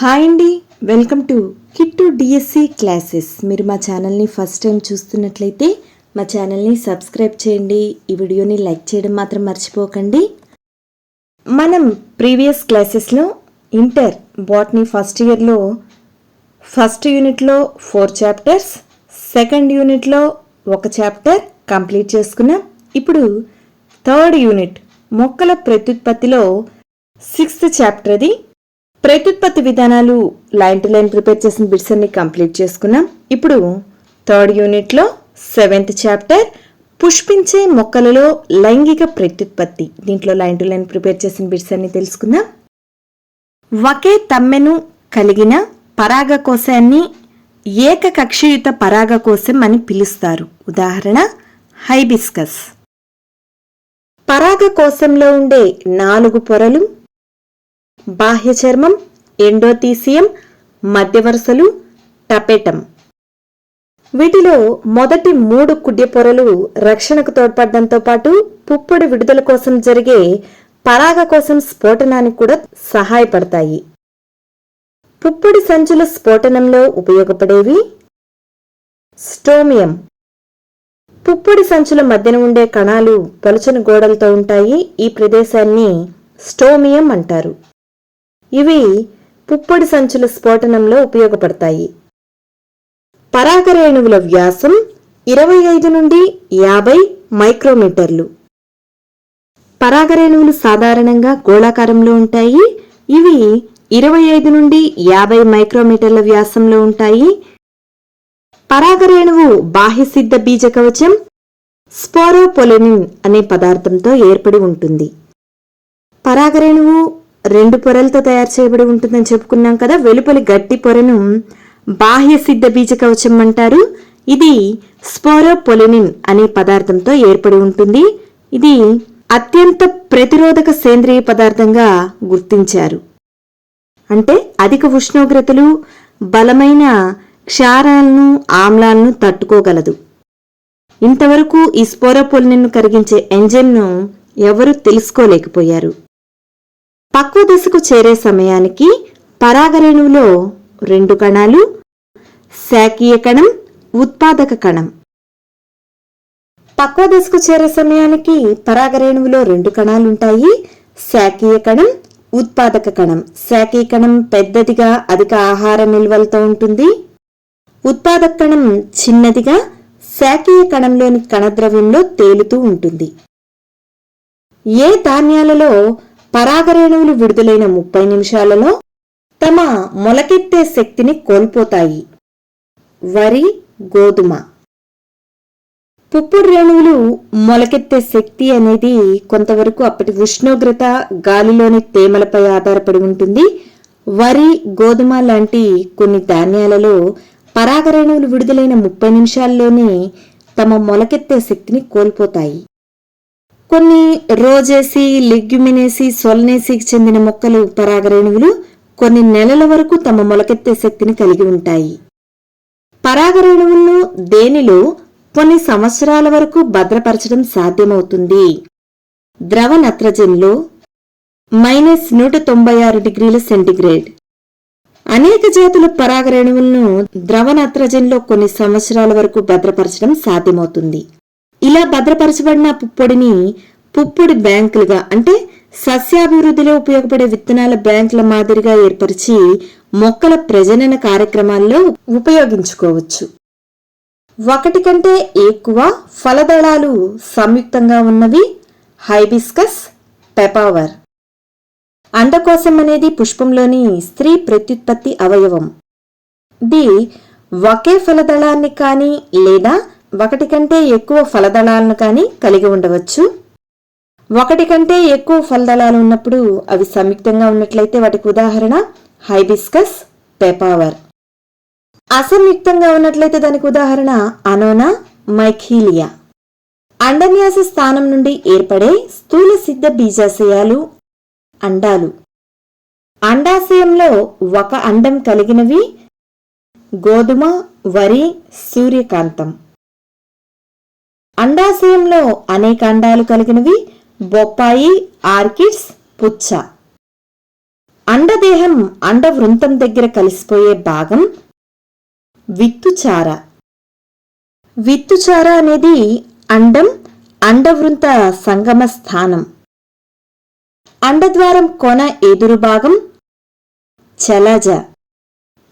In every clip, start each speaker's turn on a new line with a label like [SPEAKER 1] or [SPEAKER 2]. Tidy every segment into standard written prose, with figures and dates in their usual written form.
[SPEAKER 1] Hi అండి, welcome to Kittu DSC classes. మీరు మా ఛానల్ని ఫస్ట్ టైం చూస్తున్నట్లయితే మా ఛానల్ని సబ్స్క్రైబ్ చేయండి. ఈ వీడియోని లైక్ చేయడం మాత్రం మర్చిపోకండి. మనం ప్రీవియస్ క్లాసెస్లో ఇంటర్ బాటనీ ఫస్ట్ ఇయర్లో ఫస్ట్ యూనిట్లో 4 చాప్టర్స్, సెకండ్ యూనిట్లో 1 చాప్టర్ కంప్లీట్ చేసుకున్నాం. ఇప్పుడు థర్డ్ యూనిట్ మొక్కల ప్రత్యుత్పత్తిలో 6th చాప్టర్ అది. ప్రత్యుత్పత్తి విధానాలు లైన్ టు లైన్ ప్రిపేర్ చేసిన బిట్స్ అన్ని కంప్లీట్ చేసుకున్నాం. ఇప్పుడు థర్డ్ యూనిట్లో 7th చాప్టర్ పుష్పించే మొక్కలలో లైంగిక ప్రత్యుత్పత్తి. దీంట్లో లైన్ టు లైన్ ప్రిపేర్ చేసిన బిట్స్ అన్ని తెలుసుకుందాం. ఒకే తమ్మెను కలిగిన పరాగకోశాన్ని ఏకకక్షియుత పరాగకోశం అని పిలుస్తారు. ఉదాహరణ హైబిస్కస్. పరాగకోశంలో ఉండే 4 పొరలు బాహ్య చర్మం, ఎండోథీసియం, మధ్యవరుసలు, టపెటం. వీటిలో మొదటి 3 కుడ్య పొరలు రక్షణకు తోడ్పడడంతో పాటు పుప్పొడి విడుదల కోసం జరిగే పరాగకోశం స్ఫోటనానికి కూడా సహాయపడతాయి. పుప్పొడి సంచుల స్ఫోటనంలో ఉపయోగపడేవి స్టోమియం. పుప్పొడి సంచుల మధ్యన ఉండే కణాలు పలుచని గోడలతో ఉంటాయి. ఈ ప్రదేశాన్ని స్టోమియం అంటారు. ఇవి పుప్పొడి సంచుల స్ఫోటనంలో ఉపయోగపడతాయి. పరాగరేణువుల వ్యాసం 25 నుండి 50 మైక్రోమీటర్లు. పరాగరేణువులు సాధారణంగా గోళాకారంలో ఉంటాయి. ఇవి 25 నుండి 50 మైక్రోమీటర్ల వ్యాసంలో ఉంటాయి. పరాగరేణువు బాహ్యసిద్ధ బీజ కవచం స్పోరోపొలెనిన్ అనే పదార్థంతో ఏర్పడి ఉంటుంది. పరాగరేణువు 2 పొరలతో తయారు చేయబడి ఉంటుందని చెప్పుకున్నాం కదా. వెలుపలి గట్టి పొరను బాహ్య సిద్ధ బీజ కవచం అంటారు. ఇది స్పోరోపొలెనిన్ అనే పదార్థంతో ఏర్పడి ఉంటుంది. ఇది అత్యంత ప్రతిరోధక సేంద్రియ పదార్థంగా గుర్తించారు. అంటే అధిక ఉష్ణోగ్రతలు, బలమైన క్షారాలను, ఆమ్లాలను తట్టుకోగలదు. ఇంతవరకు ఈ స్పోరోపొలెనిన్ కరిగించే ఎంజైమ్ను ఎవరూ తెలుసుకోలేకపోయారు. పక్వ దశకు చేరే సమయానికి పరాగరేణువులో 2 కణాలు, శాఖీయ కణం, ఉత్పాదక కణం. పక్వ దశకు చేరే సమయానికి పరాగరేణువులో 2 కణాలుంటాయి. శాఖీయ కణం, ఉత్పాదక కణం. శాఖీయ కణం పెద్దదిగా అధిక ఆహార నిల్వలతో ఉంటుంది. ఉత్పాదక కణం చిన్నదిగా శాఖీయ కణంలోని కణద్రవ్యంలో తేలుతూ ఉంటుంది. ఏ ధాన్యాలలో పరాగరేణువులు విడుదలైన 30 నిమిషాలలో తమ మొలకెత్తే శక్తిని కోల్పోతాయి? వరి, గోధుమ. పుప్పొడి రేణువులు మొలకెత్తే శక్తి అనేది కొంతవరకు అప్పటి ఉష్ణోగ్రత, గాలిలోని తేమలపై ఆధారపడి ఉంటుంది. వరి, గోధుమ లాంటి కొన్ని ధాన్యాలలో పరాగరేణువులు విడుదలైన 30 నిమిషాల్లోనే తమ మొలకెత్తే శక్తిని కోల్పోతాయి. కొన్ని రోజేసి, లిగ్యుమినేసి, సొలనేసికి చెందిన మొక్కలు పరాగరేణువులు కొన్ని నెలల వరకు తమ మొలకెత్తే శక్తిని కలిగి ఉంటాయి. పరాగరేణువులను దేనిలో కొన్ని సంవత్సరాల వరకు భద్రపరచడం సాధ్యమవుతుంది? ద్రవ నత్రజనిలో -196 డిగ్రీల సెంటీగ్రేడ్. అనేక జాతుల పరాగరేణువులను ద్రవ నత్రజనిలో కొన్ని సంవత్సరాల వరకు భద్రపరచడం సాధ్యమవుతుంది. ఇలా భద్రపరచబడిన పుప్పొడిని పుప్పొడి బ్యాంకులుగా, అంటే సస్యాభివృద్ధిలో ఉపయోగపడే విత్తనాల బ్యాంకుల మాదిరిగా ఏర్పరిచి మొక్కల ప్రజనన కార్యక్రమాల్లో ఉపయోగించుకోవచ్చు. 1 కంటే ఎక్కువ ఫలదళాలు సంయుక్తంగా ఉన్నవి హైబిస్కస్, పెపావర్. అండకోశం అనేది పుష్పంలోని స్త్రీ ప్రత్యుత్పత్తి అవయవం. ఇది ఒకే ఫలదళాన్ని కానీ లేదా 1 కంటే ఎక్కువ ఫలదళాలను కానీ కలిగి ఉండవచ్చు. 1 కంటే ఎక్కువ ఫలదళాలు ఉన్నప్పుడు అవి సంయుక్తంగా ఉన్నట్లయితే వాటికి ఉదాహరణ హైబిస్కస్, పెపావర్. అసంయుక్తంగా ఉన్నట్లయితే దానికి ఉదాహరణ అనోనా, మైఖీలియా. అండన్యాస స్థానం నుండి ఏర్పడే స్థూల సిద్ధ బీజాశయాలు అండాలు. అండాశయంలో 1 అండం కలిగినవి గోధుమ, వరి, సూర్యకాంతం. అండాశయంలో అనేక అండాలు కలిగినవి బొప్పాయి, ఆర్కిడ్స్, పుచ్చ. అండదేహం అండవృంతం దగ్గర కలిసిపోయే భాగం విత్తుచార. విత్తుచార అనేది అండం అండవృంత సంగమ స్థానం. అండద్వారం కొన ఎదురు భాగం చలజ.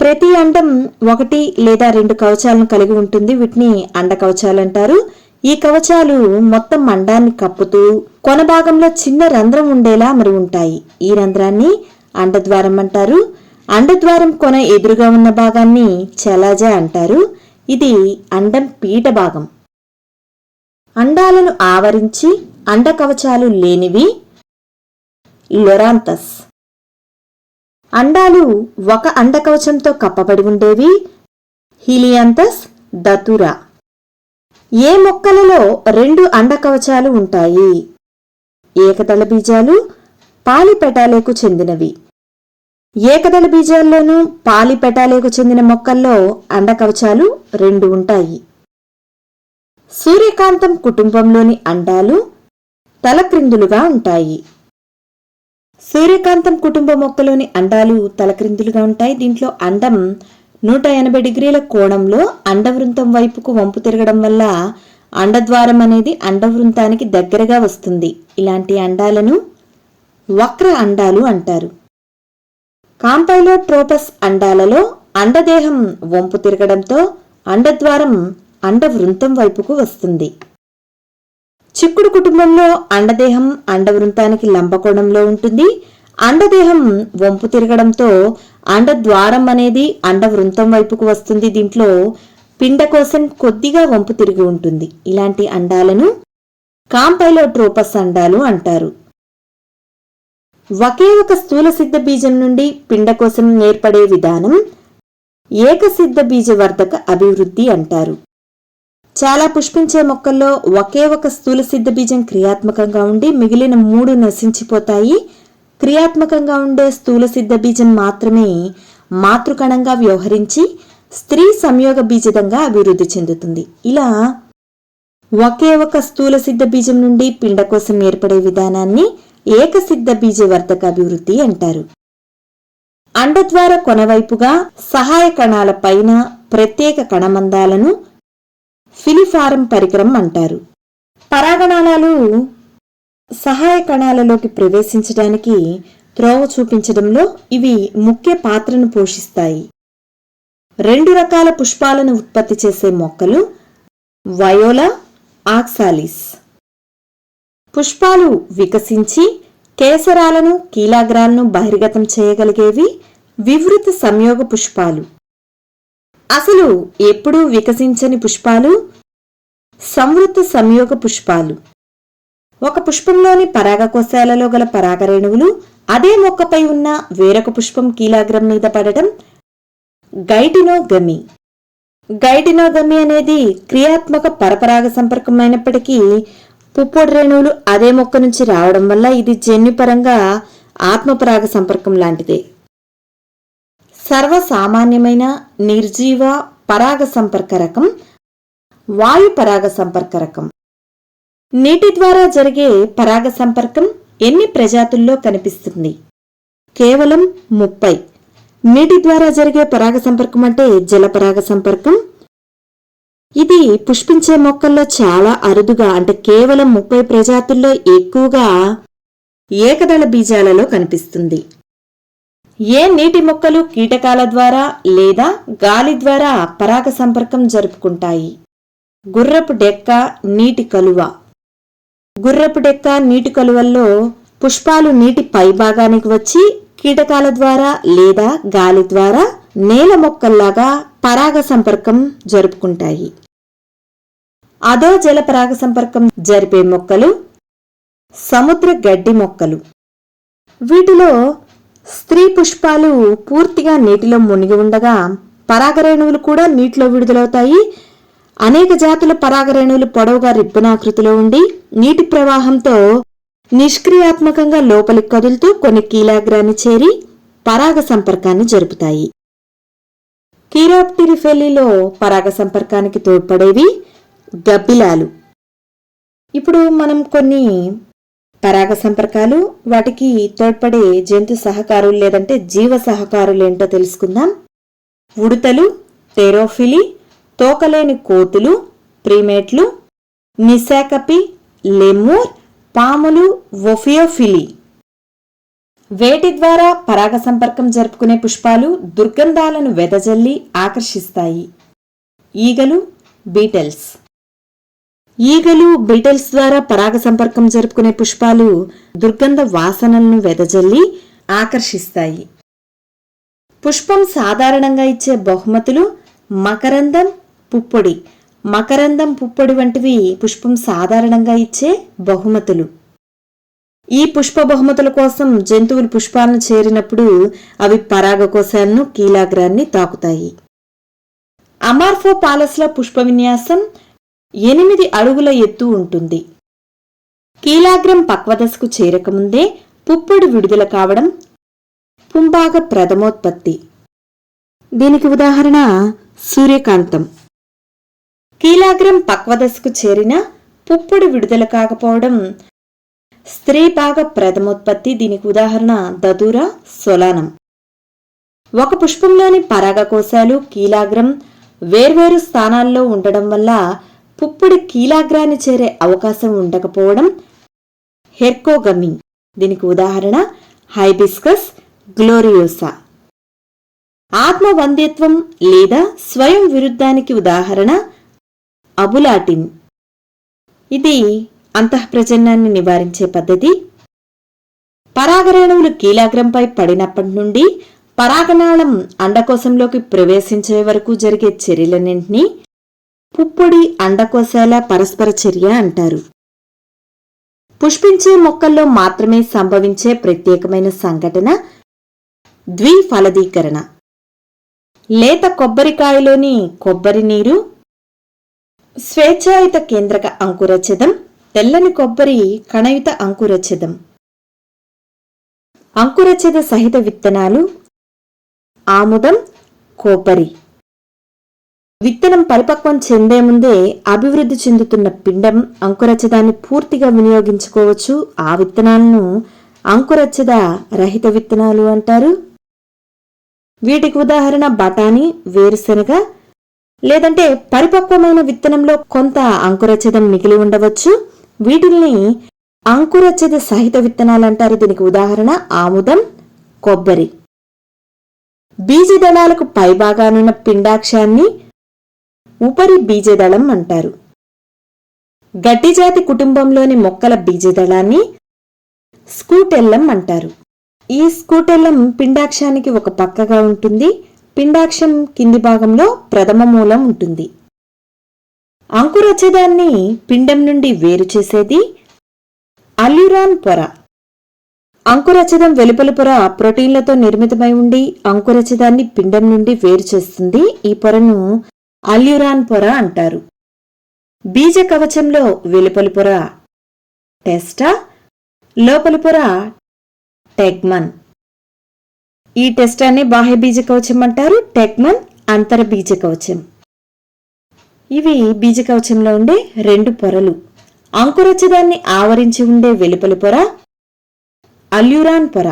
[SPEAKER 1] ప్రతి అండం 1 లేదా 2 కవచాలను కలిగి ఉంటుంది. వీటిని అండ కవచాలు అంటారు. ఈ కవచాలు మొత్తం అండాన్ని కప్పుతూ కొన భాగంలో చిన్న రంధ్రం ఉండేలా ఉంటాయి. ఈ రంధ్రాన్ని అండద్వారం అంటారు. అండద్వారం కొన ఎదురుగా ఉన్న భాగాన్ని చలజ అంటారు. ఇది అండం పీఠ భాగం. అండాలను ఆవరించి అండ కవచాలు లేనివి లొరాంతస్. అండాలు ఒక అండకవచంతో కప్పబడి ఉండేవి హీలియాంతస్, దతురా. ఏ మొక్కలలో 2 అండకవచాలు ఉంటాయి? ఏకదళ బీజాలు, పాలిపెటాలేకు చెందినవి. ఏకదళ బీజాల్లోనూ పాలిపెటాలేకు చెందిన మొక్కల్లో అండకవచాలు 2 ఉంటాయి. సూర్యకాంతం కుటుంబంలోని అండాలు తలక్రిందులుగా ఉంటాయి. సూర్యకాంతం కుటుంబ మొక్కలోని అండాలు తలక్రిందులుగా ఉంటాయి. దీంట్లో అండం 180 డిగ్రీల కోణంలో అండవృంతం వైపుకు వంపు తిరగడం వల్ల అండద్వారం అనేది అండవృంతానికి దగ్గరగా వస్తుంది. ఇలాంటి అండాలను వక్ర అండాలు అంటారు. కాంపైలోట్రోపస్ అండాలలో అండదేహం వంపు తిరగడంతో అండద్వారం అండవృంతం వైపుకు వస్తుంది. చిక్కుడు కుటుంబంలో అండదేహం అండవృంతానికి లంబకోణంలో ఉంటుంది. అండదేహం వంపు తిరగడంతో అండద్వారం అనేది అండవృంతం వైపుకు వస్తుంది. దీంట్లో పిండకోశం కొద్దిగా వంపు తిరిగి ఉంటుంది. ఇలాంటి అండాలను కాంపైలోట్రోపస్ అండాలు అంటారు. ఒకే ఒక స్థూల సిద్ధ బీజం నుండి పిండకోశం ఏర్పడే విధానం ఏకసిద్ధ బీజవర్ధక అభివృద్ధి అంటారు. చాలా పుష్పించే మొక్కల్లో ఒకే ఒక స్థూల సిద్ధ బీజం క్రియాత్మకంగా ఉండి మిగిలిన 3 నశించిపోతాయి. క్రియాత్మకంగా ఉండే స్థూల సిద్ధ బీజం మాత్రమే మాతృకణంగా వ్యవహరించి స్త్రీ సంయోగ బీజదంగా అభివృద్ధి చెందుతుంది. ఇలా ఒకే ఒక స్థూల సిద్ధ బీజం నుండి పిండకోశం ఏర్పడే విధానాన్ని ఏకసిద్ధ బీజవర్ధక అభివృద్ధి అంటారు. అండద్వార కొనవైపుగా సహాయ కణాల పైన ప్రత్యేక కణమందాలను ఫిలిఫారం పరికరం అంటారు. పరాగనాళాలు సహాయ కణాలలోకి ప్రవేశించడానికి త్రోవ చూపించడంలో ఇవి ముఖ్య పాత్రను పోషిస్తాయి. 2 రకాల పుష్పాలను ఉత్పత్తి చేసే మొక్కలు వయోలా, ఆక్సాలిస్. పుష్పాలు వికసించి కేసరాలను, కీలాగ్రాలను బహిర్గతం చేయగలిగేవి వివృత సంయోగ పుష్పాలు. అసలు ఎప్పుడూ వికసించని పుష్పాలు సంవృత సంయోగ పుష్పాలు. ఒక పుష్పంలోని పరాగకోశాలలో గల పరాగరేణువులు అదే మొక్కపై ఉన్న వేరొక పుష్పం కీలాగ్రం మీద పడటం గైటినోగమి. గైటినోగమి అనేది క్రియాత్మక పరపరాగ సంపర్కం అయినప్పటికీ పుప్పొడి రేణువులు అదే మొక్క నుంచి రావడం వల్ల ఇది జన్యుపరంగా ఆత్మపరాగ సంపర్కం లాంటిదే. సర్వసామాన్యమైన నిర్జీవ పరాగ సంపర్క రకం వాయు పరాగ సంపర్క రకం. నీటి ద్వారా జరిగే పరాగ సంపర్కం ఎన్ని ప్రజాతుల్లో కనిపిస్తుంది? కేవలం 30. నీటి ద్వారా జరిగే పరాగ సంపర్కం అంటే జలపరాగ సంపర్కం. ఇది పుష్పించే మొక్కల్లో చాలా అరుదుగా అంటే కేవలం 30 ప్రజాతుల్లో ఎక్కువగా ఏకదళ బీజాలలో కనిపిస్తుంది. ఏ నీటి మొక్కలు కీటకాల ద్వారా లేదా గాలి ద్వారా పరాగ సంపర్కం జరుపుకుంటాయి? గుర్రపు డెక్క, నీటి కలువ. గుర్రపు డెక్క, నీటి కలువల్లో పుష్పాలు నీటి పైభాగానికి వచ్చి కీటకాల ద్వారా లేదా గాలి ద్వారా నేల మొక్కల్లాగా పరాగ సంపర్కం జరుపుకుంటాయి. అదో జల పరాగ సంపర్కం జరిపే మొక్కలు సముద్ర గడ్డి మొక్కలు. వీటిలో స్త్రీ పుష్పాలు పూర్తిగా నీటిలో మునిగి ఉండగా పరాగరేణువులు కూడా నీటిలో విడుదలవుతాయి. అనేక జాతుల పరాగరేణువులు పొడవుగా రిబ్బనాకృతిలో ఉండి నీటి ప్రవాహంతో నిష్క్రియాత్మకంగా లోపలికి కదులుతూ కొన్ని కీలాగ్రాన్ని చేరి పరాగ సంపర్కాన్ని జరుపుతాయి. కీరాప్టిరిఫెల్లిలో పరాగ సంపర్కానికి తోడ్పడేవి గబ్బిలాలు. ఇప్పుడు మనం కొన్ని పరాగ సంపర్కాలు, వాటికి తోడ్పడే జంతు సహకారులు లేదంటే జీవ సహకారులు ఏంటో తెలుసుకుందాం. ఉడుతలు, థెరోఫిలి, తోకలేని కోతులు, ప్రీమేట్లు, నిశాకపి, లెమూర్, పాములు, ఒఫియోఫిలి. వేటి ద్వారా పరాగ సంపర్కం జరుపుకునే పుష్పాలు దుర్గంధాలను వెదజల్లి ఆకర్షిస్తాయి. ఈగలు, బీటల్స్. ఈగలు, బీటల్స్ ద్వారా పరాగ సంపర్కం జరుపుకునే పుష్పాలు దుర్గంధ వాసనలను వెదజల్లి ఆకర్షిస్తాయి. పుష్పం సాధారణంగా ఇచ్చే బహుమతులు మకరందం, పుప్పొడి. మకరందం, పుప్పొడి వంటివి పుష్పం సాధారణంగా ఇచ్చే బహుమతులు. ఈ పుష్ప బహుమతుల కోసం జంతువులు పుష్పాలను చేరినప్పుడు అవి పరాగకోశాలను, కీలాగ్రాన్ని తాకుతాయి. అమార్ఫోపాలస్లో పుష్ప విన్యాసం 8 అడుగుల ఎత్తు ఉంటుంది. కీలాగ్రం పక్వదశకు చేరకముందే పుప్పొడి విడుదల కావడం పుంబాగ ప్రథమోత్పత్తి. దీనికి ఉదాహరణ సూర్యకాంతం. కీలాగ్రం పక్వదశకు చేరిన పుప్పొడి విడుదల కాకపోవడం స్త్రీభాగ ప్రథమోత్పత్తి. దీనికి ఉదాహరణ దదూర, సొలానం. ఒక పుష్పంలోని పరాగకోశాలు, కీలాగ్రం వేర్వేరు స్థానాల్లో ఉండడం వల్ల పుప్పొడి కీలాగ్రాన్ని చేరే అవకాశం ఉండకపోవడం హెర్కోగమి. దీనికి ఉదాహరణ హైబిస్కస్, గ్లోరియోసా. ఆత్మవంద్యత్వం లేదా స్వయం విరుద్ధానికి ఉదాహరణ అబులాటిన్. ఇది అంతఃప్రజననాన్ని నివారించే పద్ధతి. పరాగరేణువులు కీలాగ్రంపై పడినప్పటి నుండి పరాగనాళం అండకోశంలోకి ప్రవేశించే వరకు జరిగే చర్యలన్నింటినీ పుప్పొడి, అండకోశాల పరస్పర చర్య అంటారు. పుష్పించే మొక్కల్లో మాత్రమే సంభవించే ప్రత్యేకమైన సంఘటన ద్విఫలదీకరణ. లేత కొబ్బరికాయలోని కొబ్బరి నీరు స్వేచ్ఛాయుత కేంద్రక అంకురఛదం, తెల్లని కొబ్బరి కణయుత అంకురఛదం. అంకురఛద సహిత విత్తనాలు ఆముదం, కొబ్బరి. విత్తనం పరిపక్వం చెందే ముందే అభివృద్ధి చెందుతున్న పిండం అంకురఛదాన్ని పూర్తిగా వినియోగించుకోవచ్చు. ఆ విత్తనాలను అంకురఛద రహిత విత్తనాలు అంటారు. వీటికి ఉదాహరణ బఠానీ, వేరుశెనగ. లేదంటే పరిపక్వమైన విత్తనంలో కొంత అంకురఛదం మిగిలి ఉండవచ్చు. వీటిల్ని అంకురఛద సహిత విత్తనాలు అంటారు. దీనికి ఉదాహరణ ఆముదం, కొబ్బరి. బీజదళాలకు పైభాగానున్న పిండాక్షాన్ని ఉపరి బీజదళం అంటారు. గడ్డిజాతి కుటుంబంలోని మొక్కల బీజదళాన్ని స్కూటెల్లం అంటారు. ఈ స్కూటెల్లం పిండాక్షానికి ఒక పక్కగా ఉంటుంది. పిండాక్షం కింది భాగంలో ప్రథమ మూలం ఉంటుంది. అంకురఛదాన్ని పిండం నుండి వేరు చేసేది అల్యూరాన్ పొర. అంకురఛదం వెలుపలి పొర ప్రోటీన్లతో నిర్మితమై ఉండి అంకురఛదాన్ని పిండం నుండి వేరు చేస్తుంది. ఈ పొరను అల్యూరాన్ పొర అంటారు. బీజ కవచంలో వెలుపలి పొర టెస్టా, లోపలి పొర టెగ్మన్. ఈ టెస్టాన్ని బాహ్య బీజ కవచం అంటారు. టెగ్మన్ అంతర బీజ కవచం. ఇవి బీజ కవచంలో ఉండే 2 పొరలు. అంకురఛదాన్ని ఆవరించి ఉండే వెలుపలి పొర అల్యూరాన్ పొర.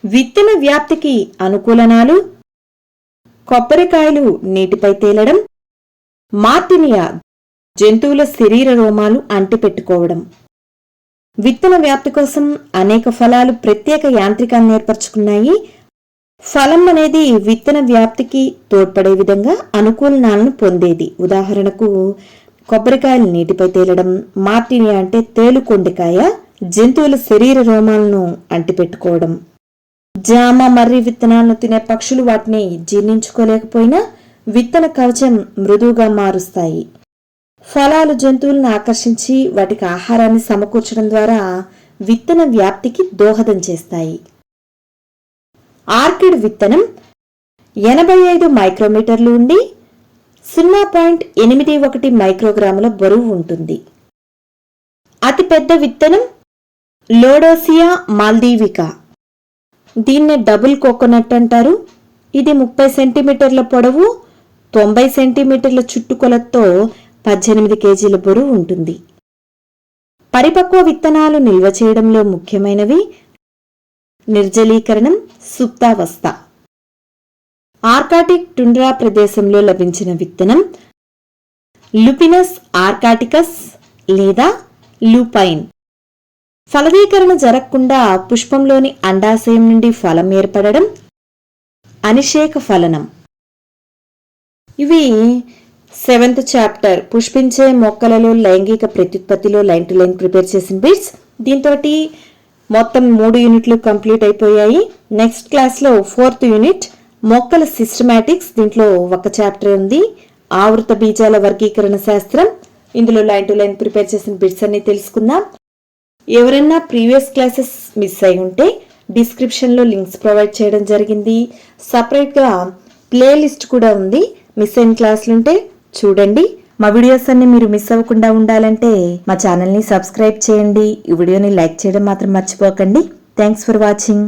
[SPEAKER 1] విత్తన వ్యాప్తికి అనుకూలనాలు కొబ్బరికాయలు నీటిపై తేలడం, మార్టినియా జంతువుల శరీర రోమాలు అంటిపెట్టుకోవడం. విత్తన వ్యాప్తి కోసం అనేక ఫలాలు ప్రత్యేక యాంత్రికాన్ని ఏర్పరచుకున్నాయి. ఫలం అనేది విత్తన వ్యాప్తికి తోడ్పడే విధంగా అనుకూలనాలను పొందేది. ఉదాహరణకు కొబ్బరికాయలు నీటిపై తేలడం, మార్టినియా అంటే తేలుకొండికాయ జంతువుల శరీర రోమాలను అంటిపెట్టుకోవడం. జామ, మర్రి విత్తనాలను తినే పక్షులు వాటిని జీర్ణించుకోలేకపోయినా విత్తన కవచం మృదువుగా మారుస్తాయి. ఫలాలు జంతువులను ఆకర్షించి వాటికి ఆహారాన్ని సమకూర్చడం ద్వారా విత్తన వ్యాప్తికి దోహదం చేస్తాయి. ఆర్కిడ్ విత్తనం 85 మైక్రోమీటర్లు ఉండి 0.81 మైక్రోగ్రాముల బరువు ఉంటుంది. అతిపెద్ద విత్తనం లోడోసియా మాల్దీవికా. దీన్నే డబుల్ కోకోనట్ అంటారు. ఇది 30 సెంటీమీటర్ల పొడవు, 90 సెంటీమీటర్ల చుట్టుకొలతో 18 కేజీల బరువు ఉంటుంది. పరిపక్వ విత్తనాలు నిల్వ చేయడంలో ముఖ్యమైనవి నిర్జలీకరణం, సుప్తావస్థ. ఆర్కాటిక్ టుండ్రా ప్రదేశంలో లభించిన విత్తనం లుపినస్ ఆర్కాటికస్ లేదా లూపైన్. ఫలదీకరణ జరగకుండా పుష్పంలోని అండాశయం నుండి ఫలం ఏర్పడడం అనిషేక ఫలనం. ఇవి 7th చాప్టర్ పుష్పించే మొక్కలలో లైంగిక ప్రత్యుత్పత్తిలో లైన్ టు లైన్ ప్రిపేర్ చేసిన బిట్స్. దీంతో మొత్తం 3 యూనిట్లు కంప్లీట్ అయిపోయాయి. నెక్స్ట్ క్లాస్లో 4th యూనిట్ మొక్కల సిస్టమాటిక్స్. దీంట్లో ఒక చాప్టర్ ఉంది, ఆవృత బీజాల వర్గీకరణ శాస్త్రం. ఇందులో లైన్ టు లైన్ ప్రిపేర్ చేసిన బిట్స్ అన్ని తెలుసుకుందాం. ఎవరైనా ప్రీవియస్ క్లాసెస్ మిస్ అయి ఉంటే డిస్క్రిప్షన్లో లింక్స్ ప్రొవైడ్ చేయడం జరిగింది. సపరేట్గా ప్లేలిస్ట్ కూడా ఉంది. మిస్ అయిన క్లాసులుంటే చూడండి. మా వీడియోస్ అన్ని మీరు మిస్ అవ్వకుండా ఉండాలంటే మా ఛానల్ని సబ్స్క్రైబ్ చేయండి. ఈ వీడియోని లైక్ చేయడం మాత్రం మర్చిపోకండి. Thanks for watching.